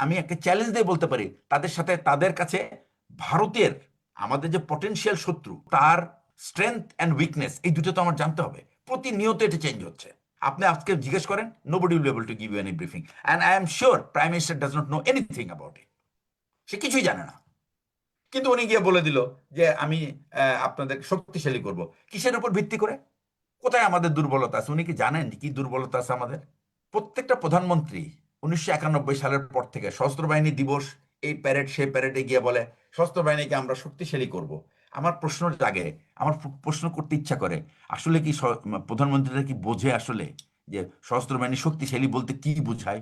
আমি একটা চ্যালেঞ্জ দিয়ে বলতে পারি তাদের সাথে, তাদের কাছে ভারতের আমাদের যে পটেনশিয়াল শত্রু তার স্ট্রেংথ অ্যান্ড উইকনেস এই দুটো তো আমার জানতে হবে। প্রতিনিয়ত এটা চেঞ্জ হচ্ছে। আপনি আজকে জিজ্ঞেস করেন, nobody will able to give you any briefing, and I am sure prime minister does not know anything about it. সে কিছুই জানে না, কিন্তু উনি গিয়ে বলে দিল যে আমি আপনাদের শক্তিশালী করব। কিসের উপর ভিত্তি করে? কোথায় আমাদের দুর্বলতা আছে? উনি কি জানেন কি দুর্বলতা আছে আমাদের? প্রত্যেকটা প্রধানমন্ত্রী 1991 সালের পর থেকে সশস্ত্র বাহিনী দিবস, এই প্যারেড সেই প্যারেডে গিয়ে বলে সশস্ত্র বাহিনীকে আমরা শক্তিশালী করব। আমার প্রশ্ন জাগে, আমার প্রশ্ন করতে ইচ্ছা করে, আসলে কি প্রধানমন্ত্রীরা কি বোঝে আসলে যে সশস্ত্র বাহিনী শক্তিশালী বলতে কি বোঝায়?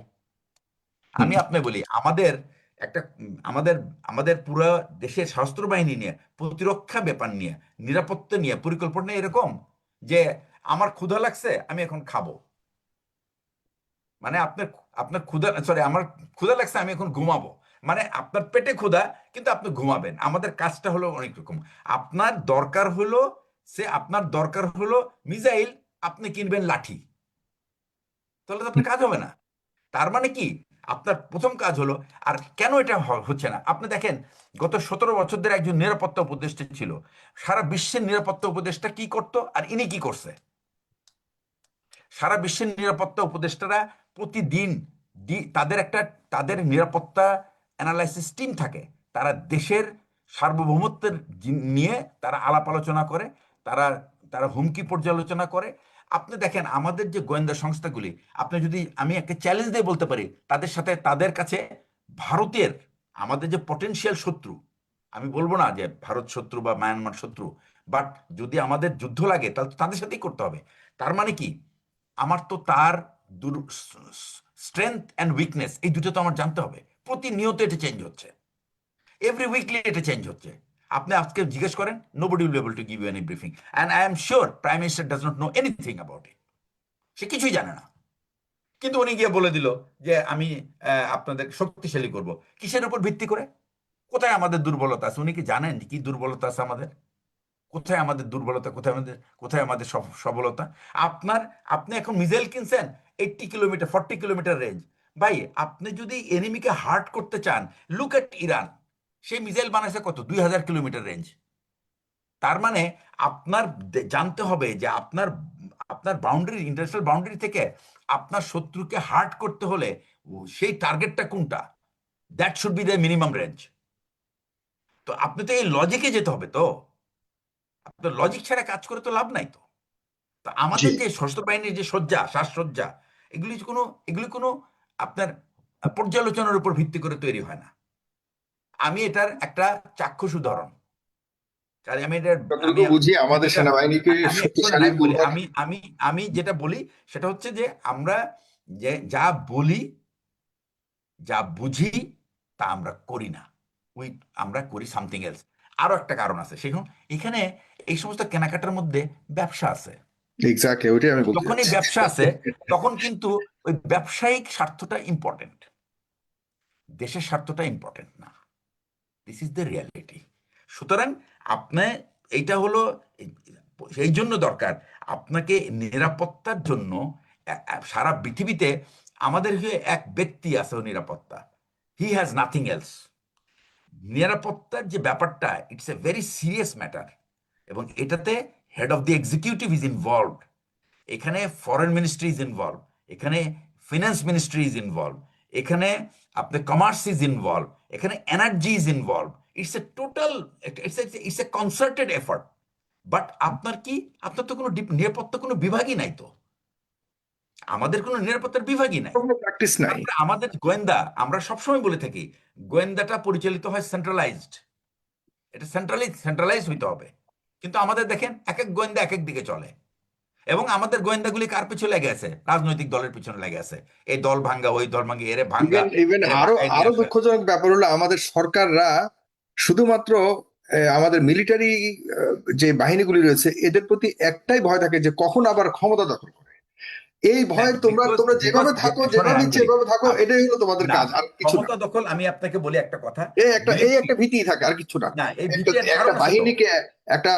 হুম। আমি আপনি বলি, আমাদের একটা আমাদের আমাদের পুরো দেশের সশস্ত্র বাহিনী নিয়ে, প্রতিরক্ষা ব্যাপার নিয়ে, নিরাপত্তা নিয়ে পরিকল্পনা এরকম যে আমার ক্ষুধা লাগছে আমি এখন খাবো। মানে আপনার আপনার ক্ষুধা, সরি, আমার ক্ষুধা লাগছে আমি এখন ঘুমাবো। মানে আপনার পেটে ক্ষুধা, কিন্তু আপনি ঘুমাবেন। আমাদের কাজটা হলো অনেক রকম। আপনার দরকার হলো মিসাইল, আপনি কিনবেন লাঠি। তাহলে তো আপনার কাজ হবে না। তার মানে কি, আপনার প্রথম কাজ হলো, আর কেন এটা হচ্ছে না আপনি দেখেন, গত 17 বছর ধরে একজন নিরাপত্তা উপদেষ্টা ছিল। সারা বিশ্বের নিরাপত্তা উপদেষ্টা কি করতো আর ইনি কি করছে? সারা বিশ্বের নিরাপত্তা উপদেষ্টারা প্রতিদিন তাদের তাদের নিরাপত্তা অ্যানালাইসিস টিম থাকে। তারা দেশের সার্বভৌমত্বের নিয়ে তারা আলাপ আলোচনা করে, তারা তারা হুমকি পর্যালোচনা করে। আপনি দেখেন আমাদের যে গোয়েন্দা সংস্থাগুলি, আপনি যদি, আমি একটা চ্যালেঞ্জ দিয়ে বলতে পারি তাদের সাথে, তাদের কাছে ভারতের আমাদের যে পটেনশিয়াল শত্রু, আমি বলবো না যে ভারত শত্রু বা মায়ানমার শত্রু, বাট যদি আমাদের যুদ্ধ লাগে তাহলে তো তাদের সাথেই করতে হবে। তার মানে কি, আমার তো তার স্ট্রেংথ অ্যান্ড উইকনেস এই দুটো তো আমার জানতে হবে। প্রতিনিয়ত এটা চেঞ্জ হচ্ছে, এভরি উইকলি এটা চেঞ্জ হচ্ছে। আপনি আজকে জিজ্ঞেস করেন, nobody will able to give you any briefing, and I am sure prime minister does not know anything about it. সে কিছুই জানে না, কিন্তু উনি গিয়ে বলে দিল যে আমি আপনাদের শক্তিশালী করব। কিসের উপর ভিত্তি করে? কোথায় আমাদের দুর্বলতা আছে? উনি কি জানেন কি দুর্বলতা আছে আমাদের? কোথায় আমাদের দুর্বলতা, কোথায় আমাদের সবলতা? আপনার আপনি এখন মিসাইল কিনছেন 80 কিলোমিটার, 40 কিলোমিটার রেঞ্জ। ভাই, আপনি যদি এনিমিকে হার্ট করতে চান, লুক এট ইরান। সেই মিসাইল বানাইছে কত, 2000 কিলোমিটার রেঞ্জ। তার মানে আপনার জানতে হবে যে আপনার আপনার বাউন্ডারি, ইন্টারন্যাশনাল বাউন্ডারি থেকে আপনার শত্রুকে হার্ট করতে হলে সেই টার্গেটটা কোনটা, that should be the minimum range. তো আপনি তো এই লজিকে যেতে হবে। তো আপনার লজিক ছাড়া কাজ করে তো লাভ নাই তো। তা জি। আমাদের যে সশস্ত্র বাহিনীর যে সজ্জা, সাজসজ্জা, এগুলি কোনো এগুলি কোনো আপনার পর্যালোচনার উপর ভিত্তি করে তৈরি হয় না। আমি এটার একটা চাক্ষুষ উদাহরণ। কারণ আমি এটা আমি যতটুকু বুঝি আমাদের যেটা সেনাবাহিনীকে আমি শোনেন, শক্তিশালী আমি বলি, করবার। আমি যেটা বলি সেটা হচ্ছে যে আমরা যে যা বলি, যা বুঝি, তা আমরা করি না। উই আমরা করি সামথিং এলস। আরো একটা কারণ আছে সেখানে, এখানে এই সমস্ত কেনাকাটার মধ্যে ব্যবসা আছে। এক্স্যাক্টলি, ওইটাই আমি বলতে যখনই চাচ্ছি। ব্যবসা আছে তখন কিন্তু ওই ব্যবসায়িক স্বার্থটা ইম্পর্টেন্ট, দেশের স্বার্থটা ইম্পর্টেন্ট না। This is the reality. সুতরাং আপনি, এইটা হলো, সেই জন্য দরকার আপনাকে নিরাপত্তার জন্য সারা পৃথিবীতে আমাদের যে এক ব্যক্তি আছে ও নিরাপত্তা, হি হ্যাজ নাথিং এলস। নিরাপত্তার যে ব্যাপারটা, it's a very serious matter, এবং এটাতে head of the executive is involved, এখানে ফরেন মিনিস্ট্রি ইজ ইনভলভ, এখানে ফিনান্স মিনিস্ট্রি ইজ ইনভলভ, এখানে আপনার কমার্স ইজ ইনভলভ, এখানে energy is involve. It's a total, it's a concerted effort. But আপনার কি, আপনার তো কোনো নিরাপত্তা কোনো বিভাগই নাই তো। আমাদের কোনো নিরাপত্তার বিভাগই নাই। কোনো প্র্যাকটিস নাই। তারপরে আমাদের গোয়েন্দা, আমরা সবসময় বলে থাকি গোয়েন্দাটা পরিচালিত হয় সেন্ট্রালাইজড। এটা সেন্ট্রালাইজ হইতে হবে। কিন্তু আমাদের দেখেন এক এক গোয়েন্দা এক এক দিকে চলে, এবং আমাদের গোয়েন্দাগুলি কার পিছনে লেগে আছে? রাজনৈতিক দলের পিছনে লেগে আছে। এই দল ভাঙ্গা, ওই দল ভাঙ্গা, এরে ভাঙ্গা, ইভেন ইভেন এরে আরো ভাঙ্গায় নিয়ে আরো আসা। দুঃখজনক ব্যাপার হলো আমাদের সরকাররা শুধুমাত্র আমাদের মিলিটারি যে বাহিনীগুলি রয়েছে এদের প্রতি একটাই ভয় থাকে যে কখন আবার ক্ষমতা দখল করে। এই ভয়ে তোমরা তোমরা যেভাবে থাকো, যেভাবে ইচ্ছে এভাবে থাকো, এটাই হলো তোমাদের না, কাজ, আর কিছু না। ক্ষমতা দখল, আমি আপনাকে বলি একটা কথা, এই একটা ভীতি থাকে, আর কিছু না। না এই একটা ভীতির একটা কারণ আছে তো, বাহিনীকে একটা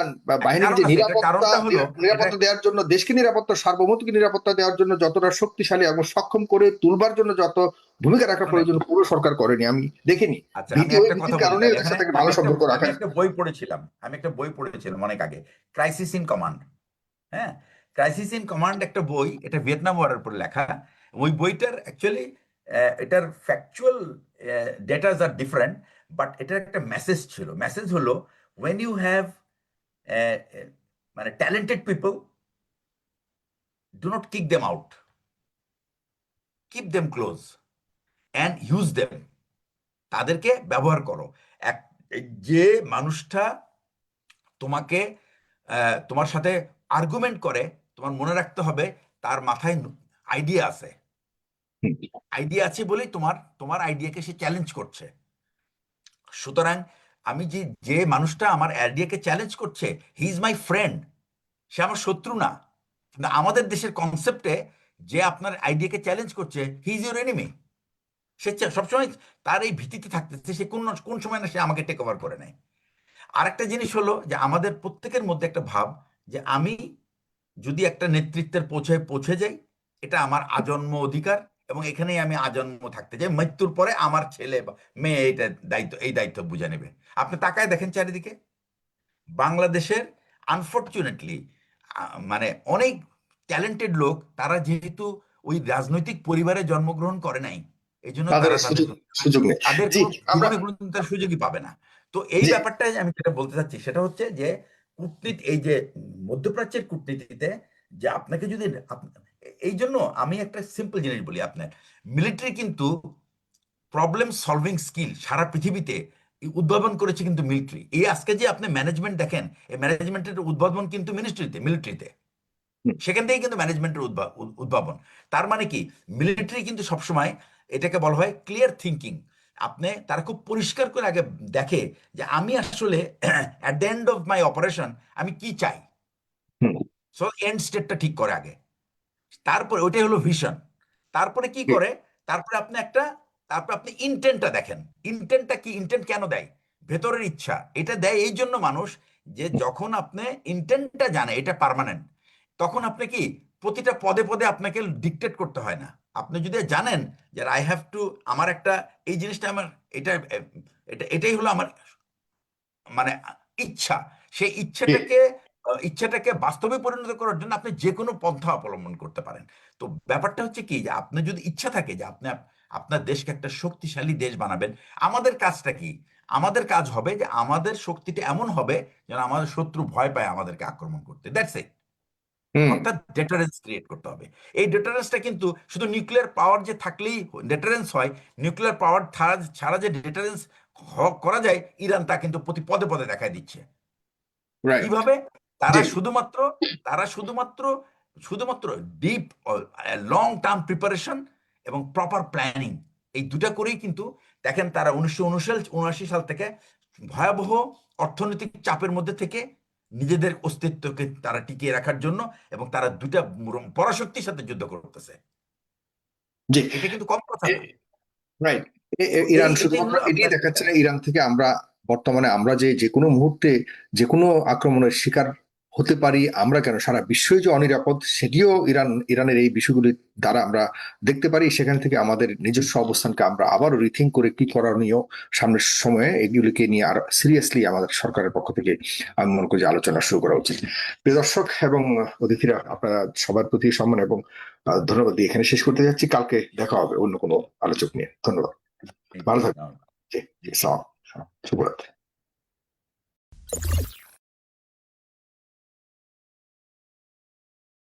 বাহিনীকে কারণ যে আছে, এটা নিরাপত্তা কারণটা হলো এটা, নিরাপত্তা দেওয়ার জন্য, দেশকে নিরাপত্তা, সার্বভৌমত্বকে নিরাপত্তা দেওয়ার জন্য যতটা শক্তিশালী এবং সক্ষম করে তুলবার জন্য যত ভূমিকা রাখা শোনেন, প্রয়োজন পুরো সরকার করেনি, আমি দেখিনি। আচ্ছা আমি ভীতি, ওই একটা কথা ভীতির বলি কারণে তাহলে ওদের এখানে, সাথে একটা ভালো সম্পর্ক আমি রাখা একটা বই পড়েছিলাম, অনেক আগে, ক্রাইসিস ইন কমান্ড। হ্যাঁ, ক্রাইসিস ইন কমান্ড একটা বই, এটা ভিয়েতনাম ওয়ারের উপর লেখা। ওই বইটার অ্যাকচুয়ালি এটার factual datas are different, but এটার একটা মেসেজ ছিল। মেসেজ হলো, ওয়েন ইউ হ্যাভ মানে talented people, do not kick them out, keep them close and use them. তাদেরকে ব্যবহার করো। এক, যে মানুষটা তোমাকে তোমার সাথে আর্গুমেন্ট করে, তোমার মনে রাখতে হবে তার মাথায় আইডিয়া আছে। আইডিয়া আছে বলেই তোমার তোমার আইডিয়াকে সে চ্যালেঞ্জ করছে। সুতরাং আমি যে যে মানুষটা আমার আইডিয়াকে চ্যালেঞ্জ করছে, হি ইজ মাই ফ্রেন্ড, সে আমার শত্রু না। কিন্তু আমাদের দেশের কনসেপ্টে, যে আপনার আইডিয়াকে চ্যালেঞ্জ করছে, হি ইজ ইউর এনিমি। সে সবসময় তার এই ভীতিতে থাকতেছে, সে কোন কোন সময় না সে আমাকে টেক ওভার করে নেয়। আরেকটা জিনিস হলো যে আমাদের প্রত্যেকের মধ্যে একটা ভাব, যে আমি যদি একটা নেতৃত্বের পৌঁছে যাই, এটা আমার আজন্ম অধিকার, এবং এখানেই আমি আজন্ম থাকতে চাই, মৃত্যুর পরে আমার ছেলে বা মেয়ে এটা দায়িত্ব, এই দায়িত্ব বুঝে নেবে। আপনি তাকায় দেখেন চারিদিকে, বাংলাদেশের আনফর্চুনেটলি মানে অনেক ট্যালেন্টেড লোক, তারা যেহেতু ওই রাজনৈতিক পরিবারে জন্মগ্রহণ করে নাই, এই জন্য তাদের তারা তাদের সুযোগ নেই। তাদের জি, কোনো আমরা, জীবনে কোনো তার সুযোগই পাবে না। তো এই জি, ব্যাপারটাই আমি যেটা বলতে চাচ্ছি, সেটা হচ্ছে যে কূটনীতি, এই যে মধ্যপ্রাচ্যের কূটনীতিতে, যে আপনাকে যদি এই জন্য আমি একটা সিম্পল জিনিস বলি আপনার, মিলিটারি কিন্তু প্রবলেম সলভিং স্কিল সারা পৃথিবীতে উদ্ভাবন করেছে কিন্তু মিলিটারি। এই আজকে যে আপনি ম্যানেজমেন্ট দেখেন, এই ম্যানেজমেন্টের উদ্ভাবন কিন্তু মিলিটারিতে, সেখান থেকে কিন্তু ম্যানেজমেন্টের উদ্ভাবন। তার মানে কি, মিলিটারি কিন্তু সবসময় এটাকে বলা হয় ক্লিয়ার থিঙ্কিং। আপনি তারা খুব পরিষ্কার করে আগে দেখে যে আমি আসলে at the end of my operation আমি কি চাই। হুম, সো এন্ড স্টেটটা ঠিক করে আগে, তারপরে ওইটাই হলো ভিশন। তারপরে কি জি, করে, তারপরে আপনি একটা, তারপরে আপনি ইন্টেন্টটা দেখেন। ইন্টেন্টটা কি, ইন্টেন্ট কেন দেয়? ভেতরের ইচ্ছা এটা দেয় এই জন্য মানুষ, যে যখন আপনি ইন্টেন্টটা জানে এটা পার্মানেন্ট, তখন আপনি কি প্রতিটা পদে পদে আপনাকে ডিকটেট করতে হয় না। আপনি যদি জানেন যে আই হ্যাভ টু, আমার একটা এই জিনিসটা আমার, এটা এটাই হলো আমার মানে ইচ্ছা, সেই জি, ইচ্ছাটাকে বাস্তবে পরিণত করার জন্য আপনি যে কোনো পন্থা অবলম্বন করতে পারেন। তো ব্যাপারটা হচ্ছে কি, যে আপনার যদি ইচ্ছা থাকে যে আপনি আপনার দেশকে একটা শক্তিশালী দেশ বানাবেন, আমাদের কাজটা কি? আমাদের কাজ হবে যে আমাদের শক্তিটা এমন হবে যেন আমাদের শত্রু ভয় পায় আমাদেরকে আক্রমণ করতে। That's it. হুম, অর্থাৎ ডেটারেন্স ক্রিয়েট করতে হবে। এই ডেটারেন্সটা কিন্তু শুধু নিউক্লিয়ার পাওয়ার যে থাকলেই ডেটারেন্স হয়, নিউক্লিয়ার পাওয়ার ছাড়া ছাড়া যে ডেটারেন্স করা যায়, ইরান তা কিন্তু প্রতি পদে পদে দেখায় দিচ্ছে। রাইট, কিভাবে? তারা জি, শুধুমাত্র তারা শুধুমাত্র শুধুমাত্র ডিপ লং টার্ম প্রিপারেশন এবং প্রপার প্ল্যানিং, এই দুটা করেই কিন্তু দেখেন, তারা 1979 সাল থেকে ভয়াবহ অর্থনৈতিক চাপের মধ্যে থেকে নিজেদের অস্তিত্বকে তারা টিকিয়ে রাখার জন্য, এবং তারা দুটা পরাশক্তির সাথে যুদ্ধ করতেছে। জি, এটা কিন্তু কম কথা না। রাইট। তো ইরান এটাই শুধুমাত্র হলো এটাই আপনার দেখাচ্ছে না, ইরান থেকে আমরা বর্তমানে আমরা যে কোনো মুহূর্তে যে কোনো আক্রমণের শিকার হতে পারি, আমরা কেন সারা বিশ্বই যে অনিরাপদ সেটিও ইরানের এই বিষয়গুলির দ্বারা আমরা দেখতে পারি। সেখান থেকে আমাদের নিজস্ব অবস্থানকে আমরা আবারও রিথিঙ্ক করে কি করণীয় সামনের সময়ে, এগুলিকে নিয়ে আর সিরিয়াসলি আমাদের সরকারের পক্ষ থেকে আমি মনে করি যে আলোচনা শুরু করা উচিত। প্রিয় দর্শক এবং অতিথিরা, আপনারা সবার প্রতি সম্মান এবং ধন্যবাদ দিয়ে এখানে শেষ করতে যাচ্ছি। কালকে দেখা হবে অন্য কোনো আলোচক নিয়ে। ধন্যবাদ, ভালো থাকবেন। জি, জি, সালাম, শুভরাত্রি।